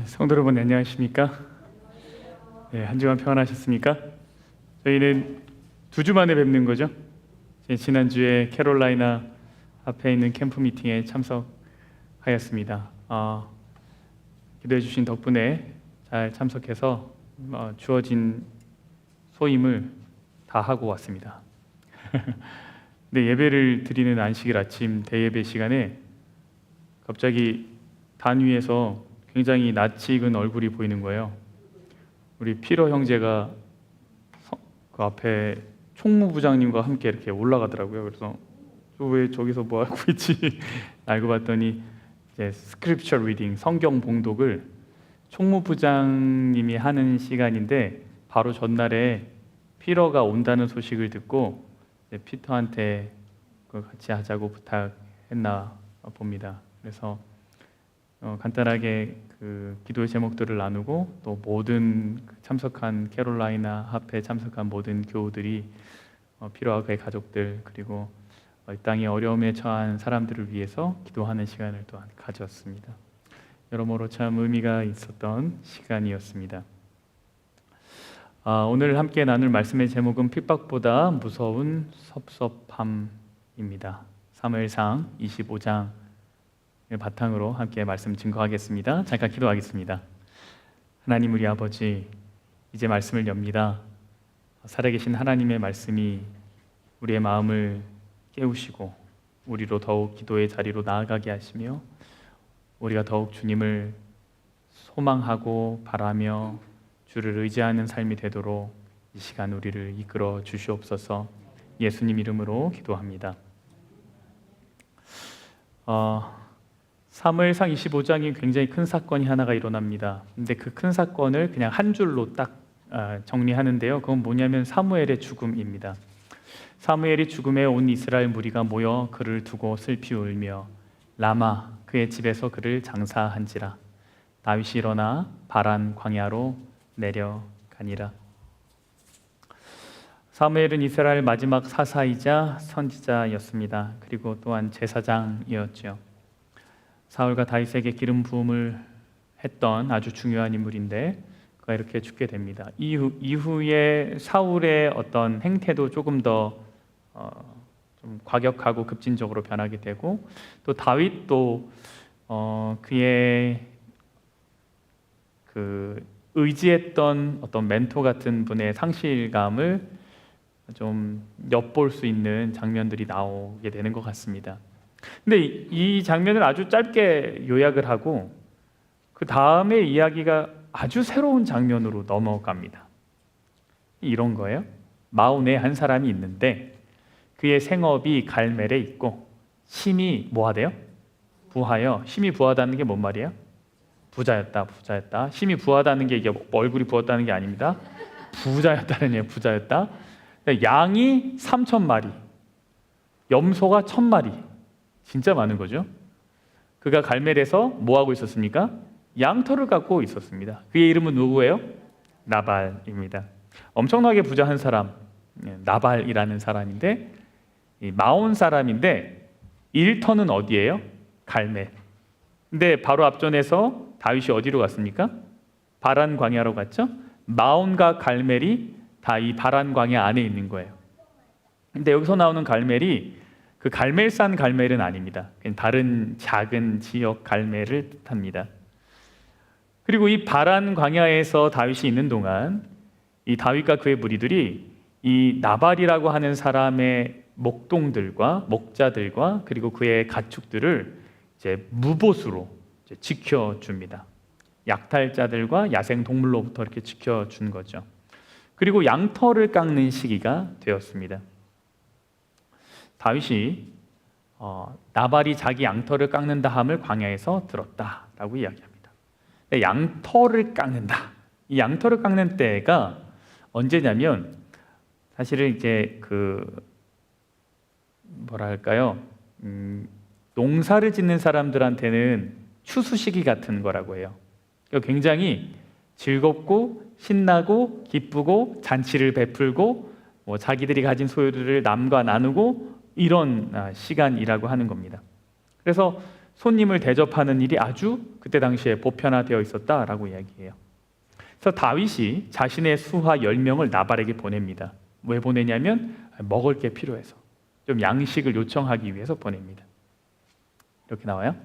성도 여러분 안녕하십니까? 한 주간 평안하셨습니까? 저희는 2주 만에 뵙는 거죠. 지난주에 캐롤라이나 앞에 있는 캠프 미팅에 참석하였습니다. 기도해 주신 덕분에 잘 참석해서 주어진 소임을 다 하고 왔습니다. 근데 예배를 드리는 안식일 아침 대예배 시간에 갑자기 단 위에서 굉장히 낯이 익은 얼굴이 보이는 거예요. 우리 피러 형제가 그 앞에 총무부장님과 함께 이렇게 올라가더라고요. 그래서 왜 저기서 뭐 하고 있지? 알고 봤더니 이제 스크립처 리딩, 성경 봉독을 총무부장님이 하는 시간인데 바로 전날에 피러가 온다는 소식을 듣고 피터한테 같이 하자고 부탁했나 봅니다. 그래서 간단하게 그 기도의 제목들을 나누고 또 모든 참석한 캐롤라이나 합회에 참석한 모든 교우들이 피러와 그의 가족들 그리고 이 땅에 어려움에 처한 사람들을 위해서 기도하는 시간을 또한 가졌습니다. 여러모로 참 의미가 있었던 시간이었습니다. 오늘 함께 나눌 말씀의 제목은 핍박보다 무서운 섭섭함입니다. 사무엘상 25장 바탕으로 함께 말씀 증거하겠습니다. 잠깐 기도하겠습니다. 하나님 우리 아버지, 이제 말씀을 엽니다. 살아계신 하나님의 말씀이 우리의 마음을 깨우시고 우리로 더욱 기도의 자리로 나아가게 하시며 우리가 더욱 주님을 소망하고 바라며 주를 의지하는 삶이 되도록 이 시간 우리를 이끌어 주시옵소서. 예수님 이름으로 기도합니다. 사무엘상 25장이 굉장히 큰 사건이 하나가 일어납니다. 근데 그 큰 사건을 그냥 한 줄로 딱 정리하는데요. 그건 뭐냐면 사무엘의 죽음입니다. 사무엘이 죽음에 온 이스라엘 무리가 모여 그를 두고 슬피 울며 라마 그의 집에서 그를 장사한지라. 다윗이 일어나 바란 광야로 내려가니라. 사무엘은 이스라엘 마지막 사사이자 선지자였습니다. 그리고 또한 제사장이었죠. 사울과 다윗에게 기름 부음을 했던 아주 중요한 인물인데 그가 이렇게 죽게 됩니다. 이후에 사울의 어떤 행태도 조금 더 좀 과격하고 급진적으로 변하게 되고 또 다윗도 그의 그 의지했던 어떤 멘토 같은 분의 상실감을 좀 엿볼 수 있는 장면들이 나오게 되는 것 같습니다. 근데 이 장면을 아주 짧게 요약을 하고 그 다음에 이야기가 아주 새로운 장면으로 넘어갑니다. 이런 거예요. 마온에 한 사람이 있는데 그의 생업이 갈멜에 있고 심히 뭐하대요? 부하여. 심히 부하다는 게 뭔 말이에요? 부자였다. 심히 부하다는 게 이게 얼굴이 부었다는 게 아닙니다. 부자였다는 얘기예요. 부자였다. 양이 3,000마리, 염소가 1,000마리. 진짜 많은 거죠. 그가 갈멜에서 뭐 하고 있었습니까? 양털을 갖고 있었습니다. 그의 이름은 누구예요? 나발입니다. 엄청나게 부자한 사람, 나발이라는 사람인데 마온 사람인데 일터는 어디예요? 갈멜. 근데 바로 앞전에서 다윗이 어디로 갔습니까? 바란 광야로 갔죠. 마온과 갈멜이 다 이 바란 광야 안에 있는 거예요. 근데 여기서 나오는 갈멜이 그 갈멜산 갈멜은 아닙니다. 다른 작은 지역 갈멜을 뜻합니다. 그리고 이 바란 광야에서 다윗이 있는 동안 이 다윗과 그의 무리들이 이 나발이라고 하는 사람의 목동들과 목자들과 그리고 그의 가축들을 이제 무보수로 이제 지켜줍니다. 약탈자들과 야생 동물로부터 이렇게 지켜준 거죠. 그리고 양털을 깎는 시기가 되었습니다. 다윗이 나발이 자기 양털을 깎는다 함을 광야에서 들었다라고 이야기합니다. 양털을 깎는다. 이 양털을 깎는 때가 언제냐면 사실은 이제 농사를 짓는 사람들한테는 추수 시기 같은 거라고 해요. 굉장히 즐겁고 신나고 기쁘고 잔치를 베풀고 자기들이 가진 소유들을 남과 나누고 이런 시간이라고 하는 겁니다. 그래서 손님을 대접하는 일이 아주 그때 당시에 보편화되어 있었다라고 이야기해요. 그래서 다윗이 자신의 수하 10명을 나발에게 보냅니다. 왜 보내냐면 먹을 게 필요해서, 좀 양식을 요청하기 위해서 보냅니다. 이렇게 나와요.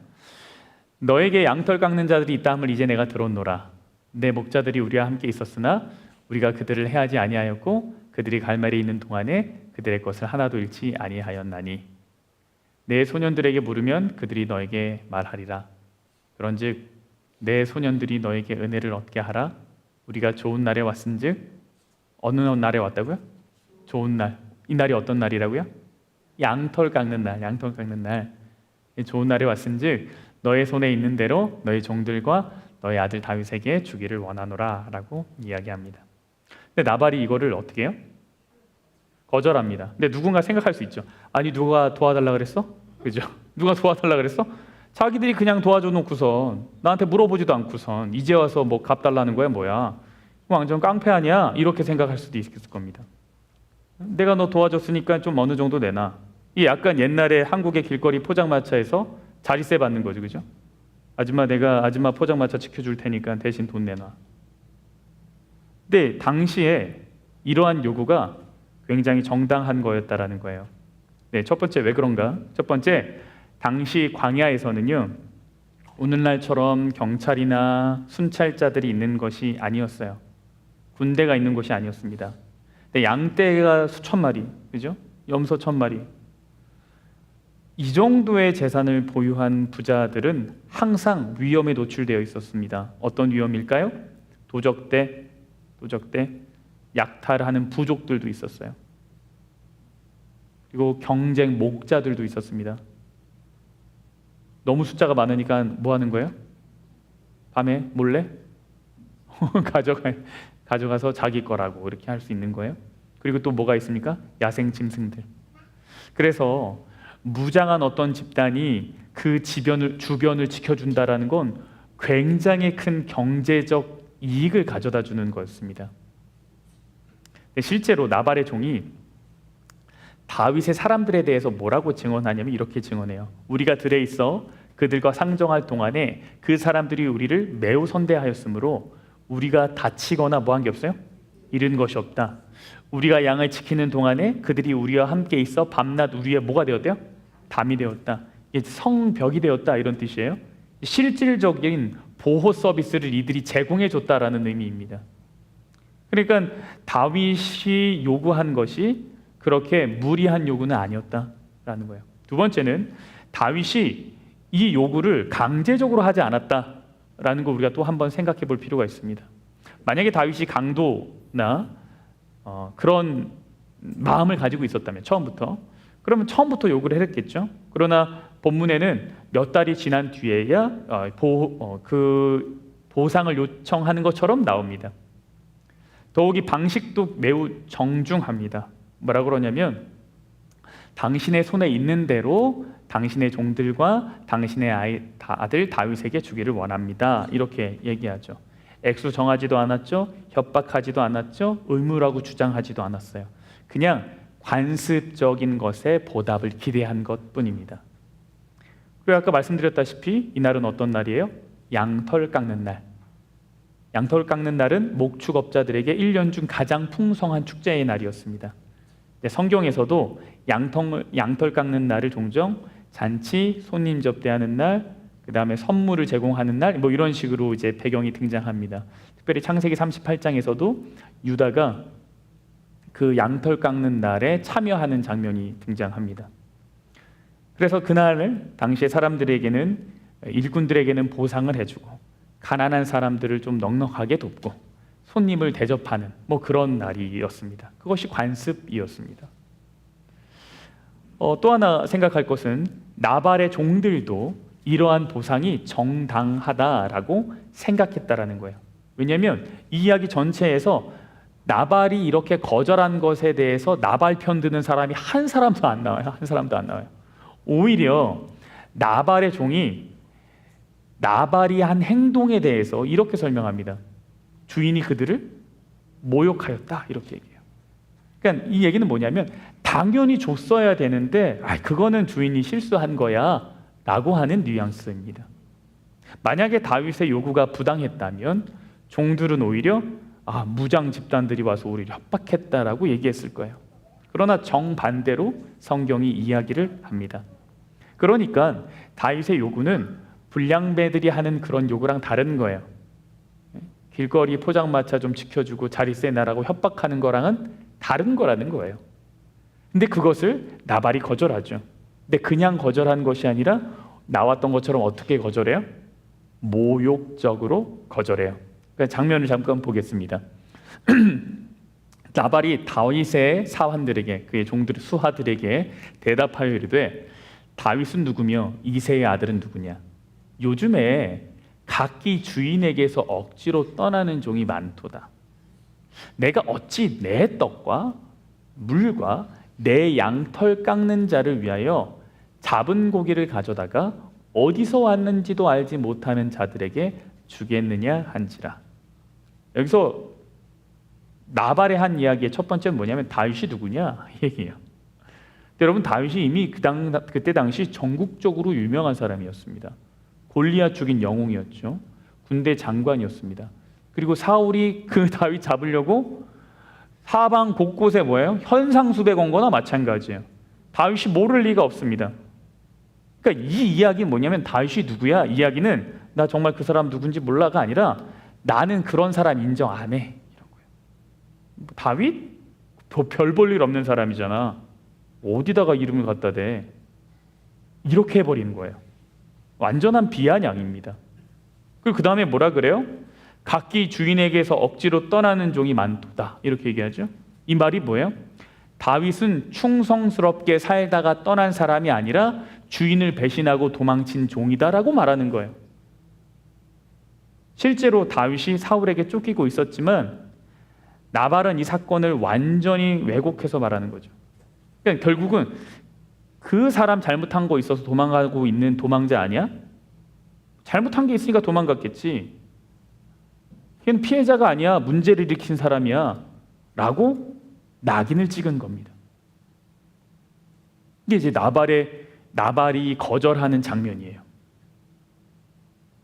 너에게 양털 깎는 자들이 있다 함을 이제 내가 들었노라. 내 목자들이 우리와 함께 있었으나 우리가 그들을 해하지 아니하였고 그들이 갈멜에 있는 동안에 그들의 것을 하나도 잃지 아니하였나니 내 소년들에게 물으면 그들이 너에게 말하리라. 그런즉 내 소년들이 너에게 은혜를 얻게 하라. 우리가 좋은 날에 왔은즉, 어느 날에 왔다고요? 좋은 날. 이 날이 어떤 날이라고요? 양털 깎는 날. 양털 깎는 날. 좋은 날에 왔은즉 너의 손에 있는 대로 너의 종들과 너의 아들 다윗에게 주기를 원하노라 라고 이야기합니다. 근데 나발이 이거를 어떻게 해요? 거절합니다. 근데 누군가 생각할 수 있죠. 아니 누가 도와달라 그랬어? 그죠? 누가 도와달라 그랬어? 자기들이 그냥 도와줘 놓고선 나한테 물어보지도 않고선 이제 와서 뭐 값 달라는 거야 뭐야? 완전 깡패 아니야? 이렇게 생각할 수도 있을 겁니다. 내가 너 도와줬으니까 좀 어느 정도 내놔. 이 약간 옛날에 한국의 길거리 포장마차에서 자리세 받는 거죠, 그죠? 아줌마 내가 아줌마 포장마차 지켜줄 테니까 대신 돈 내놔. 근데 당시에 이러한 요구가 굉장히 정당한 거였다라는 거예요. 네, 첫 번째 왜 그런가? 첫 번째, 당시 광야에서는요 오늘날처럼 경찰이나 순찰자들이 있는 것이 아니었어요. 군대가 있는 곳이 아니었습니다. 근데 양떼가 수천 마리, 그죠? 염소 1000마리. 이 정도의 재산을 보유한 부자들은 항상 위험에 노출되어 있었습니다. 어떤 위험일까요? 도적대, 약탈하는 부족들도 있었어요. 그리고 경쟁 목자들도 있었습니다. 너무 숫자가 많으니까 뭐 하는 거예요? 밤에 몰래 가져가서 자기 거라고 이렇게 할 수 있는 거예요. 그리고 또 뭐가 있습니까? 야생 짐승들. 그래서 무장한 어떤 집단이 그 주변을 지켜준다라는 건 굉장히 큰 경제적 이익을 가져다 주는 거였습니다. 실제로 나발의 종이 다윗의 사람들에 대해서 뭐라고 증언하냐면 이렇게 증언해요. 우리가 들에 있어 그들과 상정할 동안에 그 사람들이 우리를 매우 선대하였으므로 우리가 다치거나 뭐 한 게 없어요? 잃은 것이 없다. 우리가 양을 지키는 동안에 그들이 우리와 함께 있어 밤낮 우리의 뭐가 되었대요? 담이 되었다. 성벽이 되었다 이런 뜻이에요. 실질적인 보호 서비스를 이들이 제공해 줬다라는 의미입니다. 그러니까 다윗이 요구한 것이 그렇게 무리한 요구는 아니었다라는 거예요. 두 번째는 다윗이 이 요구를 강제적으로 하지 않았다라는 거 우리가 또 한번 생각해 볼 필요가 있습니다. 만약에 다윗이 강도나 그런 마음을 가지고 있었다면 처음부터, 그러면 처음부터 요구를 했겠죠. 그러나 본문에는 몇 달이 지난 뒤에야 그 보상을 요청하는 것처럼 나옵니다. 더욱이 방식도 매우 정중합니다. 뭐라고 그러냐면 당신의 손에 있는 대로 당신의 종들과 당신의 아들 다윗에게 주기를 원합니다. 이렇게 얘기하죠. 액수 정하지도 않았죠. 협박하지도 않았죠. 의무라고 주장하지도 않았어요. 그냥 관습적인 것에 보답을 기대한 것뿐입니다. 그리고 아까 말씀드렸다시피 이날은 어떤 날이에요? 양털 깎는 날. 양털 깎는 날은 목축업자들에게 1년 중 가장 풍성한 축제의 날이었습니다. 성경에서도 양털 깎는 날을 종종 잔치, 손님 접대하는 날, 그 다음에 선물을 제공하는 날, 뭐 이런 식으로 이제 배경이 등장합니다. 특별히 창세기 38장에서도 유다가 그 양털 깎는 날에 참여하는 장면이 등장합니다. 그래서 그날을 당시의 사람들에게는, 일꾼들에게는 보상을 해주고 가난한 사람들을 좀 넉넉하게 돕고 손님을 대접하는 뭐 그런 날이었습니다. 그것이 관습이었습니다. 또 하나 생각할 것은 나발의 종들도 이러한 보상이 정당하다라고 생각했다라는 거예요. 왜냐하면 이 이야기 전체에서 나발이 이렇게 거절한 것에 대해서 나발 편 드는 사람이 한 사람도 안 나와요. 한 사람도 안 나와요. 오히려 나발의 종이 나발이 한 행동에 대해서 이렇게 설명합니다. 주인이 그들을 모욕하였다 이렇게 얘기해요. 그러니까 이 얘기는 뭐냐면 당연히 줬어야 되는데 그거는 주인이 실수한 거야 라고 하는 뉘앙스입니다. 만약에 다윗의 요구가 부당했다면 종들은 오히려 무장 집단들이 와서 우리를 협박했다라고 얘기했을 거예요. 그러나 정반대로 성경이 이야기를 합니다. 그러니까 다윗의 요구는 불량배들이 하는 그런 요구랑 다른 거예요. 길거리 포장마차 좀 지켜주고 자리세 내라고 협박하는 거랑은 다른 거라는 거예요. 근데 그것을 나발이 거절하죠. 근데 그냥 거절한 것이 아니라 나왔던 것처럼 어떻게 거절해요? 모욕적으로 거절해요. 그러니까 장면을 잠깐 보겠습니다. 나발이 다윗의 사환들에게, 그의 종들 수하들에게 대답하여 이르되 다윗은 누구며 이새의 아들은 누구냐? 요즘에 각기 주인에게서 억지로 떠나는 종이 많도다. 내가 어찌 내 떡과 물과 내 양털 깎는 자를 위하여 잡은 고기를 가져다가 어디서 왔는지도 알지 못하는 자들에게 주겠느냐 한지라. 여기서 나발의 한 이야기의 첫 번째는 뭐냐면 다윗이 누구냐 이 얘기예요. 여러분, 다윗이 이미 그때 당시 전국적으로 유명한 사람이었습니다. 골리앗 죽인 영웅이었죠. 군대 장관이었습니다. 그리고 사울이 그 다윗 잡으려고 사방 곳곳에 뭐예요? 현상수배 건 거나 마찬가지예요. 다윗이 모를 리가 없습니다. 그러니까 이 이야기는 뭐냐면 다윗이 누구야? 이야기는 나 정말 그 사람 누군지 몰라가 아니라 나는 그런 사람 인정 안 해. 이런 거예요. 다윗? 별 볼 일 없는 사람이잖아. 어디다가 이름을 갖다 대? 이렇게 해버리는 거예요. 완전한 비아냥입니다. 그리고 그 다음에 뭐라 그래요? 각기 주인에게서 억지로 떠나는 종이 많도다. 이렇게 얘기하죠. 이 말이 뭐예요? 다윗은 충성스럽게 살다가 떠난 사람이 아니라 주인을 배신하고 도망친 종이다라고 말하는 거예요. 실제로 다윗이 사울에게 쫓기고 있었지만 나발은 이 사건을 완전히 왜곡해서 말하는 거죠. 그러니까 결국은 그 사람 잘못한 거 있어서 도망가고 있는 도망자 아니야? 잘못한 게 있으니까 도망갔겠지. 걔는 피해자가 아니야. 문제를 일으킨 사람이야. 라고 낙인을 찍은 겁니다. 이게 이제 나발이 거절하는 장면이에요.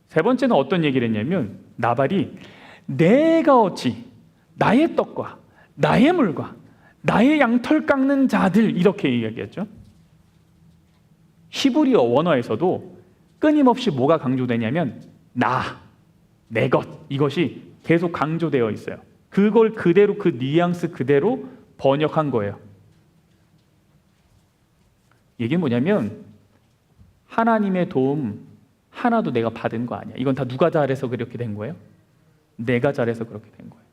세 번째는 어떤 얘기를 했냐면 나발이 내가 어찌 나의 떡과 나의 물과 나의 양털 깎는 자들 이렇게 이야기했죠. 히브리어 원어에서도 끊임없이 뭐가 강조되냐면 내 것 이것이 계속 강조되어 있어요. 그걸 그대로 그 뉘앙스 그대로 번역한 거예요. 이게 뭐냐면 하나님의 도움 하나도 내가 받은 거 아니야. 이건 다 누가 잘해서 그렇게 된 거예요? 내가 잘해서 그렇게 된 거예요.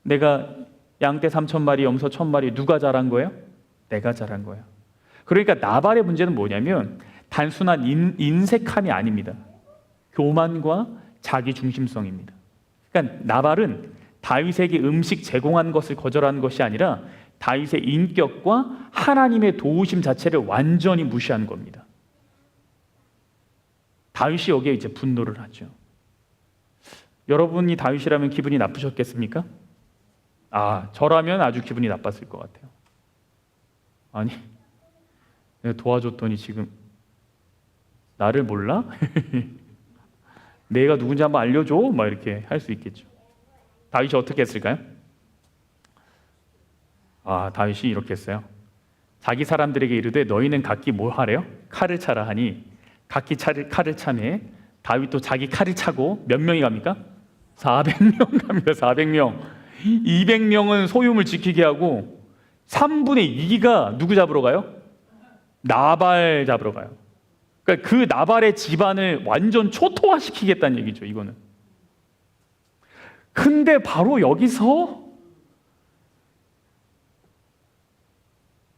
내가 양떼 3,000마리, 염소 1,000마리 누가 잘한 거예요? 내가 잘한 거예요. 그러니까 나발의 문제는 뭐냐면 단순한 인색함이 아닙니다. 교만과 자기 중심성입니다. 그러니까 나발은 다윗에게 음식 제공한 것을 거절한 것이 아니라 다윗의 인격과 하나님의 도우심 자체를 완전히 무시한 겁니다. 다윗이 여기에 이제 분노를 하죠. 여러분이 다윗이라면 기분이 나쁘셨겠습니까? 저라면 아주 기분이 나빴을 것 같아요. 아니, 내가 도와줬더니 지금 나를 몰라? 내가 누군지 한번 알려줘? 막 이렇게 할 수 있겠죠. 다윗이 어떻게 했을까요? 다윗이 이렇게 했어요. 자기 사람들에게 이르되 너희는 각기 뭐 하래요? 칼을 차라 하니 각기 칼을 차매 다윗도 자기 칼을 차고 몇 명이 갑니까? 400명 갑니다. 400명. 200명은 소유물 지키게 하고 3분의 2가 누구 잡으러 가요? 나발 잡으러 가요. 그러니까 그 나발의 집안을 완전 초토화시키겠다는 얘기죠. 이거는. 근데 바로 여기서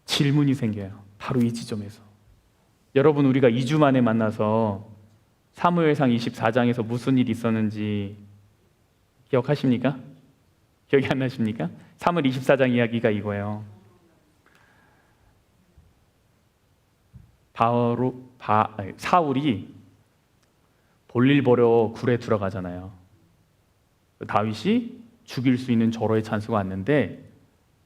질문이 생겨요. 바로 이 지점에서. 여러분, 우리가 2주 만에 만나서 사무엘상 24장에서 무슨 일이 있었는지 기억하십니까? 기억이 안 나십니까? 사무엘 24장 이야기가 이거예요. 사울이 볼일 보러 굴에 들어가잖아요. 다윗이 죽일 수 있는 절호의 찬스가 왔는데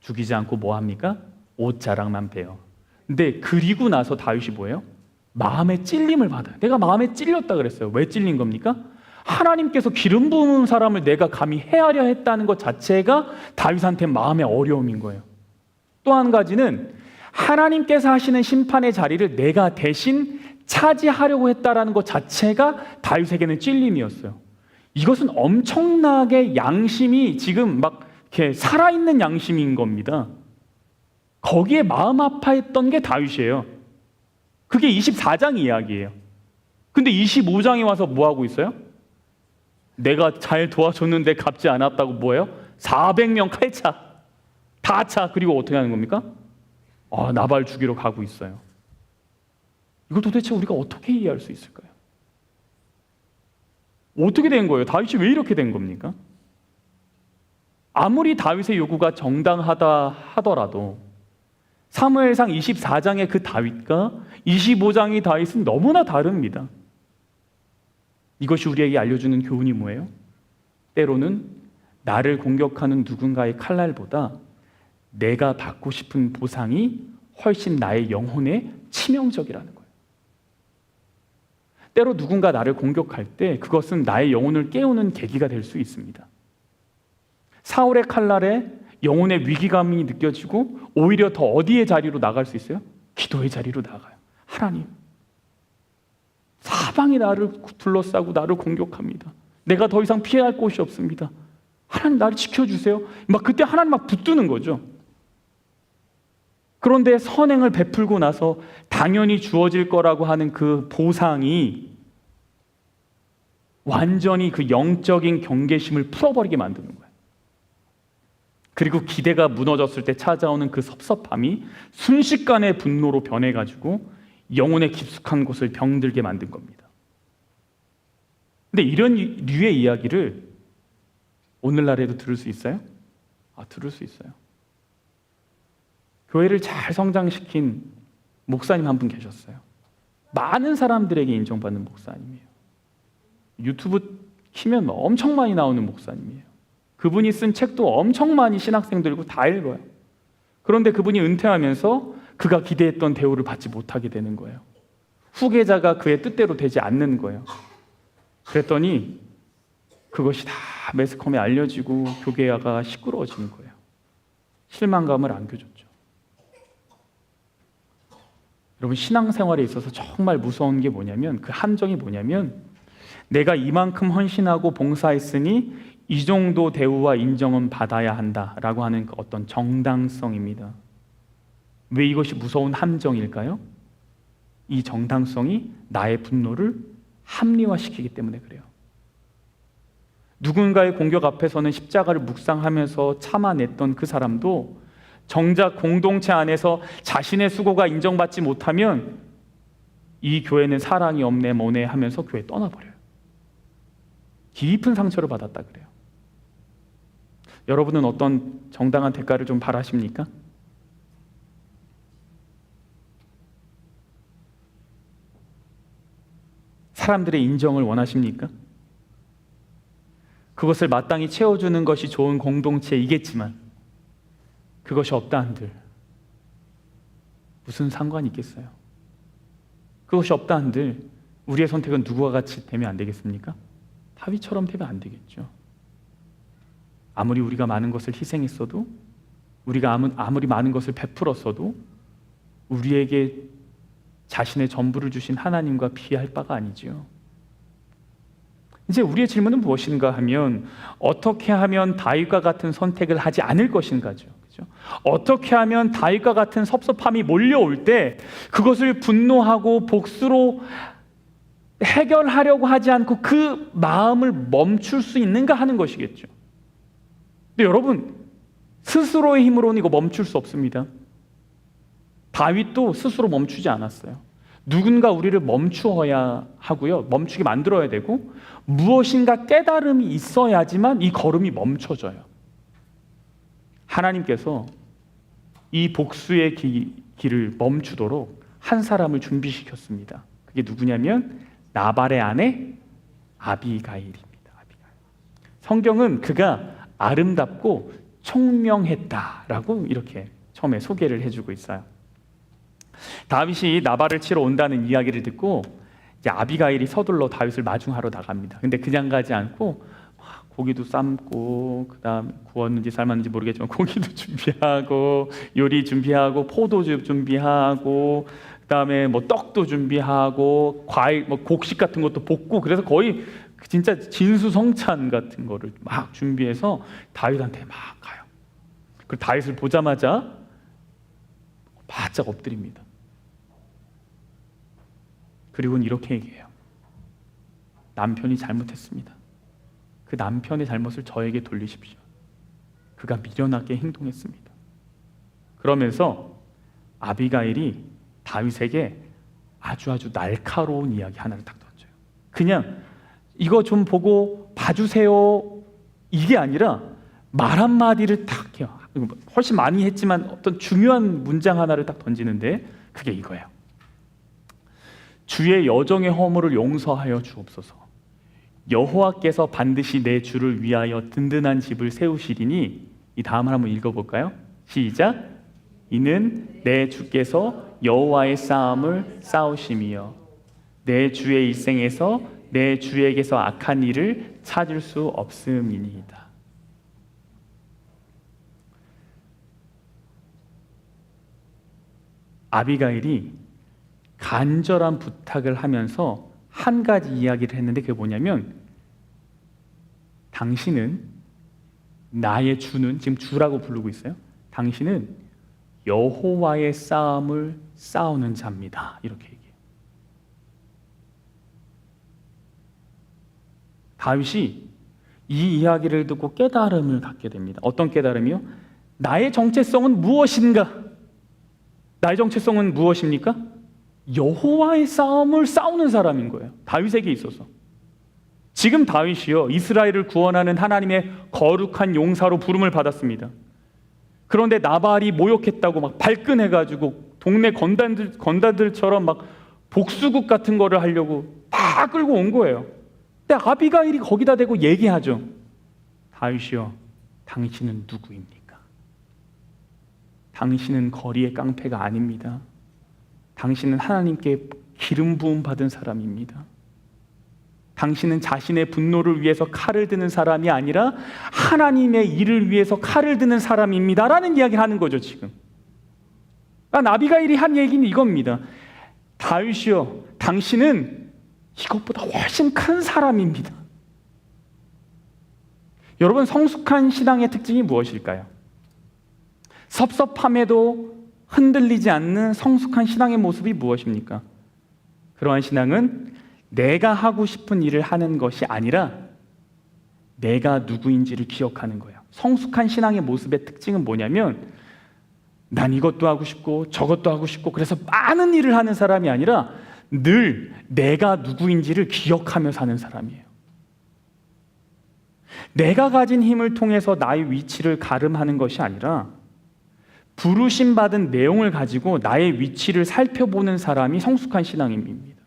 죽이지 않고 뭐 합니까? 옷 자락만 빼요. 근데 그리고 나서 다윗이 뭐예요? 마음의 찔림을 받아요. 내가 마음에 찔렸다 그랬어요. 왜 찔린 겁니까? 하나님께서 기름 부은 사람을 내가 감히 해하려 했다는 것 자체가 다윗한테 마음의 어려움인 거예요. 또 한 가지는 하나님께서 하시는 심판의 자리를 내가 대신 차지하려고 했다라는 것 자체가 다윗에게는 찔림이었어요. 이것은 엄청나게 양심이 지금 막 이렇게 살아있는 양심인 겁니다. 거기에 마음 아파했던 게 다윗이에요. 그게 24장 이야기예요. 근데 25장에 와서 뭐 하고 있어요? 내가 잘 도와줬는데 갚지 않았다고 뭐예요? 400명 칼차, 다차. 그리고 어떻게 하는 겁니까? 나발 죽이러 가고 있어요. 이걸 도대체 우리가 어떻게 이해할 수 있을까요? 어떻게 된 거예요? 다윗이 왜 이렇게 된 겁니까? 아무리 다윗의 요구가 정당하다 하더라도 사무엘상 24장의 그 다윗과 25장의 다윗은 너무나 다릅니다. 이것이 우리에게 알려주는 교훈이 뭐예요? 때로는 나를 공격하는 누군가의 칼날보다 내가 받고 싶은 보상이 훨씬 나의 영혼에 치명적이라는 거예요. 때로 누군가 나를 공격할 때 그것은 나의 영혼을 깨우는 계기가 될 수 있습니다. 사울의 칼날에 영혼의 위기감이 느껴지고 오히려 더 어디의 자리로 나갈 수 있어요? 기도의 자리로 나가요. 하나님, 사방이 나를 둘러싸고 나를 공격합니다. 내가 더 이상 피할 곳이 없습니다. 하나님, 나를 지켜주세요. 막 그때 하나님 막 붙드는 거죠. 그런데 선행을 베풀고 나서 당연히 주어질 거라고 하는 그 보상이 완전히 그 영적인 경계심을 풀어버리게 만드는 거예요. 그리고 기대가 무너졌을 때 찾아오는 그 섭섭함이 순식간에 분노로 변해가지고 영혼의 깊숙한 곳을 병들게 만든 겁니다. 근데 이런 류의 이야기를 오늘날에도 들을 수 있어요? 들을 수 있어요. 교회를 잘 성장시킨 목사님 한 분 계셨어요. 많은 사람들에게 인정받는 목사님이에요. 유튜브 키면 엄청 많이 나오는 목사님이에요. 그분이 쓴 책도 엄청 많이 신학생들고 다 읽어요. 그런데 그분이 은퇴하면서 그가 기대했던 대우를 받지 못하게 되는 거예요. 후계자가 그의 뜻대로 되지 않는 거예요. 그랬더니 그것이 다 매스컴에 알려지고 교계가 시끄러워지는 거예요. 실망감을 안겨줬죠. 여러분, 신앙생활에 있어서 정말 무서운 게 뭐냐면, 그 함정이 뭐냐면, 내가 이만큼 헌신하고 봉사했으니 이 정도 대우와 인정은 받아야 한다라고 하는 그 어떤 정당성입니다. 왜 이것이 무서운 함정일까요? 이 정당성이 나의 분노를 합리화시키기 때문에 그래요. 누군가의 공격 앞에서는 십자가를 묵상하면서 참아냈던 그 사람도 정작 공동체 안에서 자신의 수고가 인정받지 못하면 이 교회는 사랑이 없네 뭐네 하면서 교회 떠나버려요. 깊은 상처를 받았다 그래요. 여러분은 어떤 정당한 대가를 좀 바라십니까? 사람들의 인정을 원하십니까? 그것을 마땅히 채워주는 것이 좋은 공동체이겠지만 그것이 없다 한들 무슨 상관이 있겠어요? 그것이 없다 한들 우리의 선택은 누구와 같이 되면 안 되겠습니까? 다윗처럼 되면 안 되겠죠. 아무리 우리가 많은 것을 희생했어도, 우리가 아무리 많은 것을 베풀었어도 우리에게 자신의 전부를 주신 하나님과 비할 바가 아니지요. 이제 우리의 질문은 무엇인가 하면, 어떻게 하면 다윗과 같은 선택을 하지 않을 것인가죠. 그렇죠? 어떻게 하면 다윗과 같은 섭섭함이 몰려올 때 그것을 분노하고 복수로 해결하려고 하지 않고 그 마음을 멈출 수 있는가 하는 것이겠죠. 근데 여러분, 스스로의 힘으로는 이거 멈출 수 없습니다. 다윗도 스스로 멈추지 않았어요. 누군가 우리를 멈추어야 하고요, 멈추게 만들어야 되고, 무엇인가 깨달음이 있어야지만 이 걸음이 멈춰져요. 하나님께서 이 복수의 길을 멈추도록 한 사람을 준비시켰습니다. 그게 누구냐면 나발의 아내 아비가일입니다. 성경은 그가 아름답고 총명했다라고 이렇게 처음에 소개를 해주고 있어요. 다윗이 나발을 치러 온다는 이야기를 듣고 이제 아비가일이 서둘러 다윗을 마중하러 나갑니다. 근데 그냥 가지 않고 고기도 삶고, 그다음 구웠는지 삶았는지 모르겠지만 고기도 준비하고, 요리 준비하고, 포도주 준비하고, 그다음에 뭐 떡도 준비하고, 과일 뭐 곡식 같은 것도 볶고, 그래서 거의 진짜 진수성찬 같은 거를 막 준비해서 다윗한테 막 가요. 그리고 다윗을 보자마자 바짝 엎드립니다. 그리고는 이렇게 얘기해요. 남편이 잘못했습니다. 그 남편의 잘못을 저에게 돌리십시오. 그가 미련하게 행동했습니다. 그러면서 아비가일이 다윗에게 아주 날카로운 이야기 하나를 딱 던져요. 그냥 이거 좀 보고 봐주세요 이게 아니라 말 한마디를 딱 해요. 훨씬 많이 했지만 어떤 중요한 문장 하나를 딱 던지는데 그게 이거예요. 주의 여정의 허물을 용서하여 주옵소서. 여호와께서 반드시 내 주를 위하여 든든한 집을 세우시리니, 이 다음을 한번 읽어볼까요? 시작. 이는 내 주께서 여호와의 싸움을 싸우심이여 내 주의 일생에서 내 주에게서 악한 일을 찾을 수 없음이니이다. 아비가일이 간절한 부탁을 하면서 한 가지 이야기를 했는데 그게 뭐냐면, 당신은, 나의 주는, 지금 주라고 부르고 있어요. 당신은 여호와의 싸움을 싸우는 자입니다. 이렇게 얘기해요. 다윗이 이 이야기를 듣고 깨달음을 갖게 됩니다. 어떤 깨달음이요? 나의 정체성은 무엇인가? 나의 정체성은 무엇입니까? 여호와의 싸움을 싸우는 사람인 거예요. 다윗에게 있어서. 지금 다윗이요, 이스라엘을 구원하는 하나님의 거룩한 용사로 부름을 받았습니다. 그런데 나발이 모욕했다고 막 발끈해가지고 동네 건달들처럼 막 복수국 같은 거를 하려고 다 끌고 온 거예요. 근데 아비가일이 거기다 대고 얘기하죠. 다윗이요, 당신은 누구입니까? 당신은 거리의 깡패가 아닙니다. 당신은 하나님께 기름 부음 받은 사람입니다. 당신은 자신의 분노를 위해서 칼을 드는 사람이 아니라 하나님의 일을 위해서 칼을 드는 사람입니다. 라는 이야기를 하는 거죠, 지금. 아비가일이 한 얘기는 이겁니다. 다윗이요, 당신은 이것보다 훨씬 큰 사람입니다. 여러분, 성숙한 신앙의 특징이 무엇일까요? 섭섭함에도 흔들리지 않는 성숙한 신앙의 모습이 무엇입니까? 그러한 신앙은 내가 하고 싶은 일을 하는 것이 아니라 내가 누구인지를 기억하는 거예요. 성숙한 신앙의 모습의 특징은 뭐냐면, 난 이것도 하고 싶고 저것도 하고 싶고 그래서 많은 일을 하는 사람이 아니라 늘 내가 누구인지를 기억하며 사는 사람이에요. 내가 가진 힘을 통해서 나의 위치를 가름하는 것이 아니라 부르심 받은 내용을 가지고 나의 위치를 살펴보는 사람이 성숙한 신앙인입니다.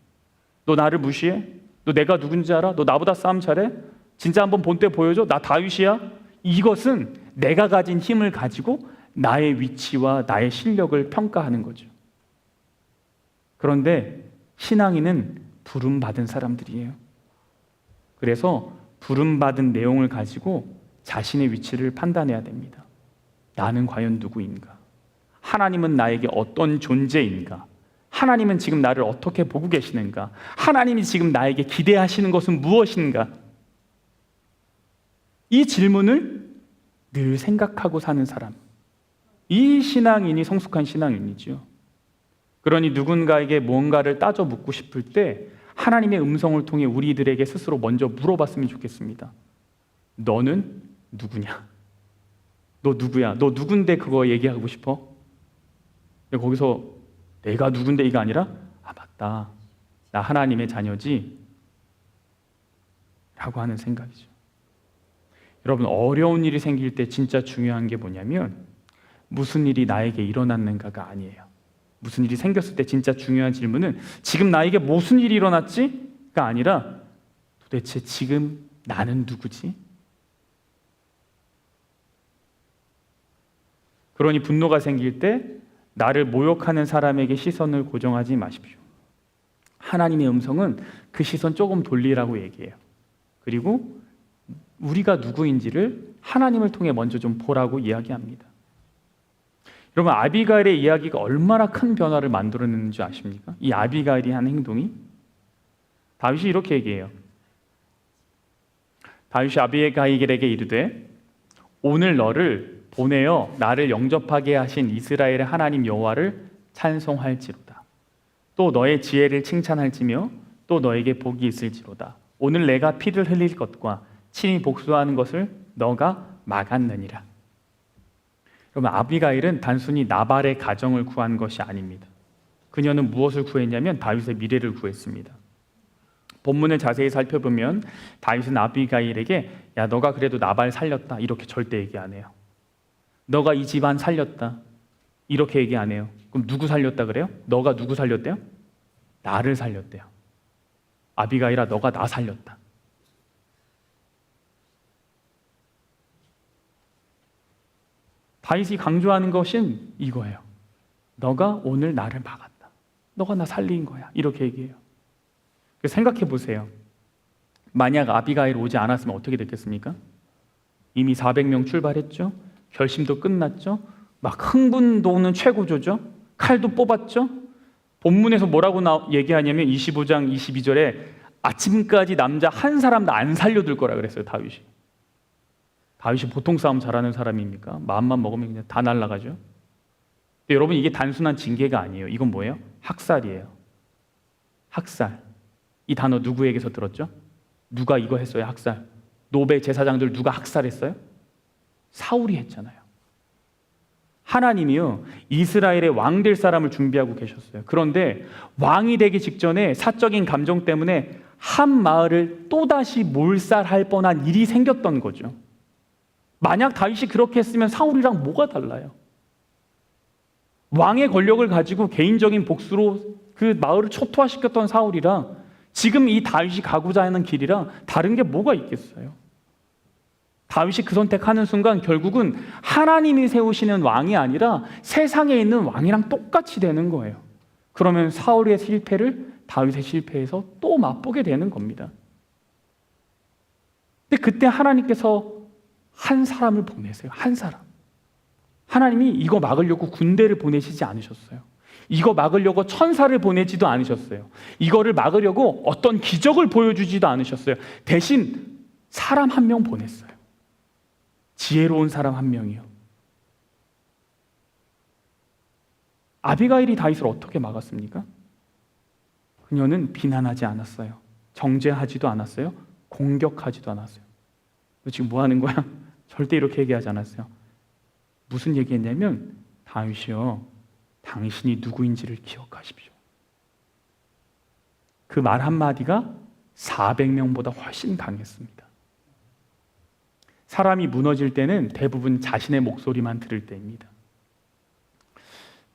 너 나를 무시해? 너 내가 누군지 알아? 너 나보다 싸움 잘해? 진짜 한번 본때 보여줘? 나 다윗이야? 이것은 내가 가진 힘을 가지고 나의 위치와 나의 실력을 평가하는 거죠. 그런데 신앙인은 부름받은 사람들이에요. 그래서 부름받은 내용을 가지고 자신의 위치를 판단해야 됩니다. 나는 과연 누구인가? 하나님은 나에게 어떤 존재인가? 하나님은 지금 나를 어떻게 보고 계시는가? 하나님이 지금 나에게 기대하시는 것은 무엇인가? 이 질문을 늘 생각하고 사는 사람, 이 신앙인이 성숙한 신앙인이죠. 그러니 누군가에게 뭔가를 따져 묻고 싶을 때 하나님의 음성을 통해 우리들에게 스스로 먼저 물어봤으면 좋겠습니다. 너는 누구냐? 너 누구야? 너 누군데 그거 얘기하고 싶어? 거기서 내가 누군데 이가 아니라, 아 맞다, 나 하나님의 자녀지 라고 하는 생각이죠. 여러분, 어려운 일이 생길 때 진짜 중요한 게 뭐냐면 무슨 일이 나에게 일어났는가가 아니에요. 무슨 일이 생겼을 때 진짜 중요한 질문은 지금 나에게 무슨 일이 일어났지?가 아니라 도대체 지금 나는 누구지? 그러니 분노가 생길 때 나를 모욕하는 사람에게 시선을 고정하지 마십시오. 하나님의 음성은 그 시선 조금 돌리라고 얘기해요. 그리고 우리가 누구인지를 하나님을 통해 먼저 좀 보라고 이야기합니다. 여러분, 아비가일의 이야기가 얼마나 큰 변화를 만들어내는지 아십니까? 이 아비가일이 한 행동이 다윗이 이렇게 얘기해요. 다윗이 아비가일에게 이르되 오늘 너를 보내어 나를 영접하게 하신 이스라엘의 하나님 여호와를 찬송할지로다. 또 너의 지혜를 칭찬할지며 또 너에게 복이 있을지로다. 오늘 내가 피를 흘릴 것과 친히 복수하는 것을 너가 막았느니라. 그러면 아비가일은 단순히 나발의 가정을 구한 것이 아닙니다. 그녀는 무엇을 구했냐면 다윗의 미래를 구했습니다. 본문을 자세히 살펴보면 다윗은 아비가일에게 야, 너가 그래도 나발 살렸다 이렇게 절대 얘기 안 해요. 너가 이 집안 살렸다 이렇게 얘기 안 해요. 그럼 누구 살렸다 그래요? 너가 누구 살렸대요? 나를 살렸대요. 아비가일아, 너가 나 살렸다. 다윗이 강조하는 것은 이거예요. 너가 오늘 나를 막았다. 너가 나 살린 거야. 이렇게 얘기해요. 생각해 보세요. 만약 아비가일 오지 않았으면 어떻게 됐겠습니까? 이미 400명 출발했죠. 결심도 끝났죠. 막 흥분도는 최고조죠. 칼도 뽑았죠. 본문에서 뭐라고 얘기하냐면 25장 22절에 아침까지 남자 한 사람도 안 살려둘 거라 그랬어요. 다윗이 보통 싸움 잘하는 사람입니까? 마음만 먹으면 그냥 다 날아가죠. 근데 여러분, 이게 단순한 징계가 아니에요. 이건 뭐예요? 학살이에요. 학살. 이 단어 누구에게서 들었죠? 누가 이거 했어요? 학살. 노베 제사장들 누가 학살했어요? 사울이 했잖아요. 하나님이요, 이스라엘의 왕 될 사람을 준비하고 계셨어요. 그런데 왕이 되기 직전에 사적인 감정 때문에 한 마을을 또다시 몰살할 뻔한 일이 생겼던 거죠. 만약 다윗이 그렇게 했으면 사울이랑 뭐가 달라요? 왕의 권력을 가지고 개인적인 복수로 그 마을을 초토화시켰던 사울이랑 지금 이 다윗이 가고자 하는 길이랑 다른 게 뭐가 있겠어요? 다윗이 그 선택하는 순간 결국은 하나님이 세우시는 왕이 아니라 세상에 있는 왕이랑 똑같이 되는 거예요. 그러면 사울의 실패를 다윗의 실패에서 또 맛보게 되는 겁니다. 근데 그때 하나님께서 한 사람을 보내세요. 한 사람. 하나님이 이거 막으려고 군대를 보내시지 않으셨어요. 이거 막으려고 천사를 보내지도 않으셨어요. 이거를 막으려고 어떤 기적을 보여주지도 않으셨어요. 대신 사람 한 명 보냈어요. 지혜로운 사람 한 명이요. 아비가일이 다윗을 어떻게 막았습니까? 그녀는 비난하지 않았어요. 정죄하지도 않았어요. 공격하지도 않았어요. 너 지금 뭐 하는 거야? 절대 이렇게 얘기하지 않았어요. 무슨 얘기했냐면 다윗이요, 당신이 누구인지를 기억하십시오. 그 말 한마디가 400명보다 훨씬 강했습니다. 사람이 무너질 때는 대부분 자신의 목소리만 들을 때입니다.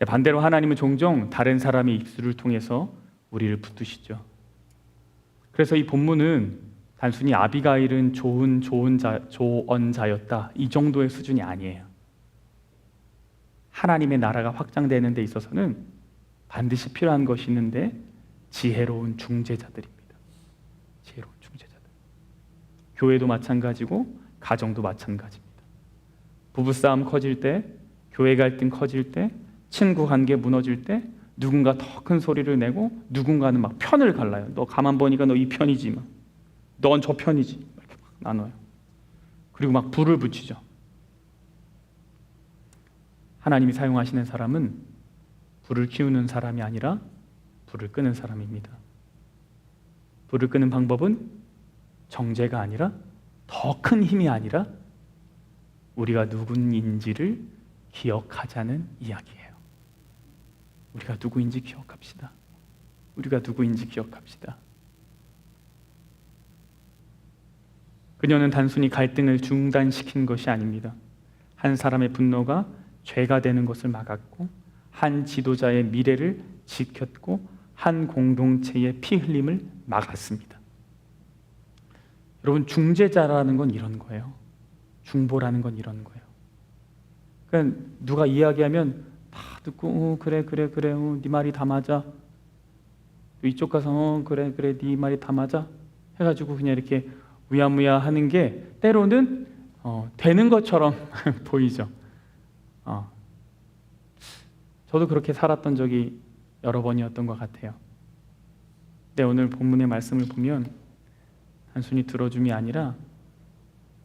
반대로 하나님은 종종 다른 사람의 입술을 통해서 우리를 붙드시죠. 그래서 이 본문은 단순히 아비가일은 조언자였다 이 정도의 수준이 아니에요. 하나님의 나라가 확장되는 데 있어서는 반드시 필요한 것이 있는데 지혜로운 중재자들입니다. 지혜로운 중재자들. 교회도 마찬가지고 가정도 마찬가지입니다. 부부싸움 커질 때, 교회 갈등 커질 때, 친구 관계 무너질 때 누군가 더 큰 소리를 내고 누군가는 막 편을 갈라요. 너 가만 보니까 너 이 편이지, 넌 저 편이지, 이렇게 막 나눠요. 그리고 막 불을 붙이죠. 하나님이 사용하시는 사람은 불을 키우는 사람이 아니라 불을 끄는 사람입니다. 불을 끄는 방법은 정죄가 아니라, 더 큰 힘이 아니라 우리가 누구인지를 기억하자는 이야기예요. 우리가 누구인지 기억합시다. 우리가 누구인지 기억합시다. 그녀는 단순히 갈등을 중단시킨 것이 아닙니다. 한 사람의 분노가 죄가 되는 것을 막았고, 한 지도자의 미래를 지켰고, 한 공동체의 피 흘림을 막았습니다. 여러분, 중재자라는 건 이런 거예요. 중보라는 건 이런 거예요. 그러니까 누가 이야기하면 다 듣고 그래 네 말이 다 맞아. 또 이쪽 가서 그래 네 말이 다 맞아 해가지고 그냥 이렇게 우야무야 하는 게 때로는 되는 것처럼 보이죠. 저도 그렇게 살았던 적이 여러 번이었던 것 같아요. 근데 오늘 본문의 말씀을 보면 단순히 들어줌이 아니라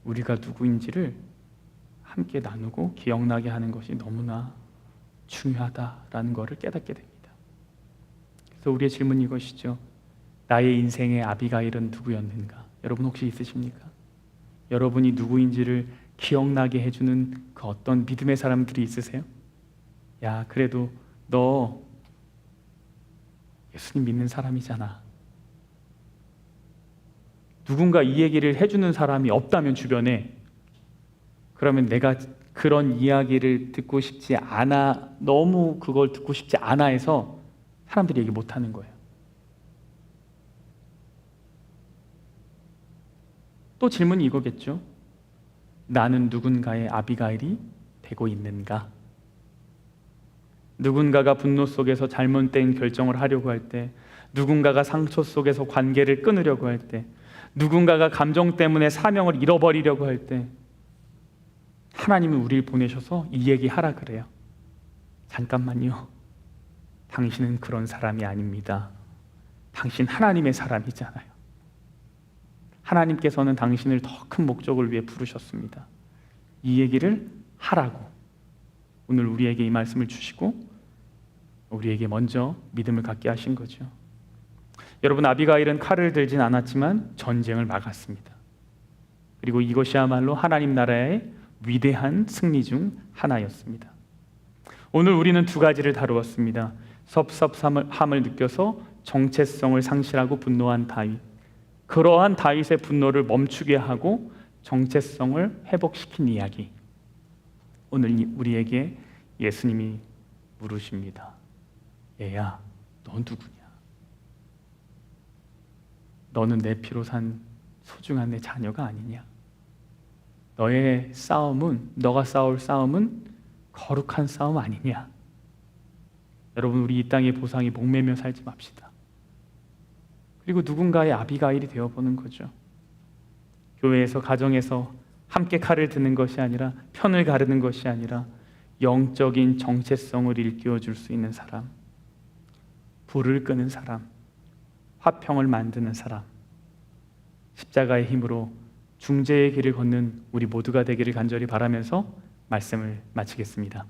우리가 누구인지를 함께 나누고 기억나게 하는 것이 너무나 중요하다라는 것을 깨닫게 됩니다. 그래서 우리의 질문이 이것이죠. 나의 인생의 아비가일은 누구였는가? 여러분 혹시 있으십니까? 여러분이 누구인지를 기억나게 해주는 그 어떤 믿음의 사람들이 있으세요? 야, 그래도 너 예수님 믿는 사람이잖아. 누군가 이 얘기를 해주는 사람이 없다면 주변에, 그러면 내가 그런 이야기를 듣고 싶지 않아, 너무 그걸 듣고 싶지 않아 해서 사람들이 얘기 못하는 거예요. 또 질문이 이거겠죠. 나는 누군가의 아비가일이 되고 있는가? 누군가가 분노 속에서 잘못된 결정을 하려고 할 때, 누군가가 상처 속에서 관계를 끊으려고 할 때, 누군가가 감정 때문에 사명을 잃어버리려고 할 때, 하나님은 우리를 보내셔서 이 얘기하라 그래요. 잠깐만요. 당신은 그런 사람이 아닙니다. 당신 하나님의 사람이잖아요. 하나님께서는 당신을 더 큰 목적을 위해 부르셨습니다. 이 얘기를 하라고 오늘 우리에게 이 말씀을 주시고 우리에게 먼저 믿음을 갖게 하신 거죠. 여러분, 아비가일은 칼을 들진 않았지만 전쟁을 막았습니다. 그리고 이것이야말로 하나님 나라의 위대한 승리 중 하나였습니다. 오늘 우리는 두 가지를 다루었습니다. 섭섭함을 느껴서 정체성을 상실하고 분노한 다윗, 그러한 다윗의 분노를 멈추게 하고 정체성을 회복시킨 이야기. 오늘 우리에게 예수님이 물으십니다. 얘야, 넌 누구냐? 너는 내 피로 산 소중한 내 자녀가 아니냐? 너의 싸움은, 너가 싸울 싸움은 거룩한 싸움 아니냐? 여러분, 우리 이 땅의 보상에 목매며 살지 맙시다. 그리고 누군가의 아비가일이 되어보는 거죠. 교회에서, 가정에서 함께 칼을 드는 것이 아니라, 편을 가르는 것이 아니라 영적인 정체성을 일깨워줄 수 있는 사람, 불을 끄는 사람, 화평을 만드는 사람, 십자가의 힘으로 중재의 길을 걷는 우리 모두가 되기를 간절히 바라면서 말씀을 마치겠습니다.